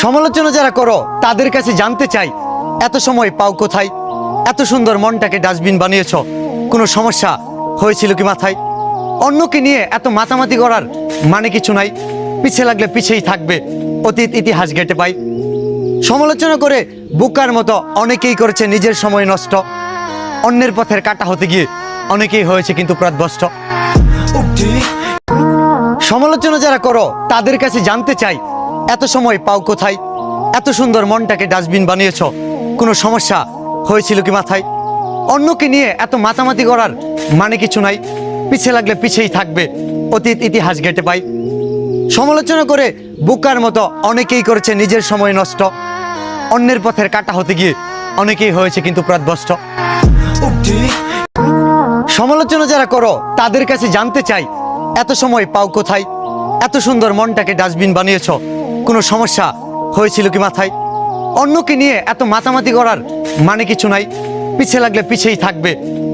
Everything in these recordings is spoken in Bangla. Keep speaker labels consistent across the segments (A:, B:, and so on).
A: সমালোচনা যারা করো তাদের কাছে জানতে চাই, এত সময় পাও কোথায়? এত সুন্দর মনটাকে ডাস্টবিন বানিয়েছো, কোনো সমস্যা হয়েছিল কি মাথায়? অন্যকে নিয়ে এত মাতামাতি করার মানে কিছু নাই, পিছে লাগলে পিছেই থাকবে, অতীত ইতিহাস ঘেটে পাই। সমালোচনা করে বোকার মতো অনেকেই করেছে নিজের সময় নষ্ট, অন্যের পথের কাটা হতে গিয়ে অনেকেই হয়েছে কিন্তু প্রাতভ্রষ্ট। সমালোচনা যারা করো তাদের কাছে জানতে চাই, এত সময় পাও কোথায়? এত সুন্দর মনটাকে ডাস্টবিন বানিয়েছো, কোনো সমস্যা হয়েছিল কি মাথায়? অন্যকে নিয়ে এত মাতামাতি করার মানে কিছু নাই, পিছে লাগলে পিছেই থাকবে, অতীত ইতিহাস ঘেটে পাই। সমালোচনা করে বোকার মতো অনেকেই করেছে নিজের সময় নষ্ট, অন্যের পথের কাটা হতে গিয়ে অনেকেই হয়েছে কিন্তু প্রাতভ্রষ্ট। সমালোচনা যারা করো তাদের কাছে জানতে চাই, এত সময় পাও কোথায়? এত সুন্দর মনটাকে ডাস্টবিন বানিয়েছো, কোনো সমস্যা হয়েছিল কি মাথায়? অন্যকে নিয়ে এত মাতামাতি করার মানে কিছু নাই, পিছে লাগলে পিছেই থাকবে,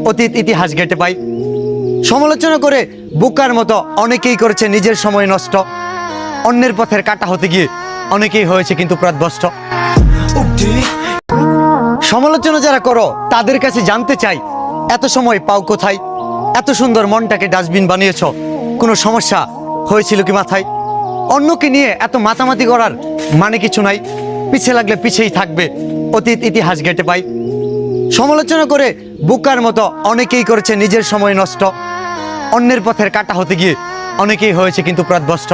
A: অতীত ইতিহাস ঘেটে পাই। সমালোচনা করে বোকার মতো অনেকেই করেছে নিজের সময় নষ্ট, অন্যের পথের কাটা হতে গিয়ে অনেকেই হয়েছে কিন্তু প্রাতভ্রষ্ট। সমালোচনা যারা করো তাদের কাছে জানতে চাই, এত সময় পাও কোথায়? এত সুন্দর মনটাকে ডাস্টবিন বানিয়েছো, কোনো সমস্যা হয়েছিল কি মাথায়? অন্যকে নিয়ে এত মাতামাতি করার মানে কিছু নাই, পিছে লাগলে পিছেই থাকবে, অতীত ইতিহাস ঘেটে পাই। সমালোচনা করে বোকার মতো অনেকেই করেছে নিজের সময় নষ্ট, অন্যের পথের কাটা হতে গিয়ে অনেকেই হয়েছে কিন্তু প্রাতভ্রষ্ট।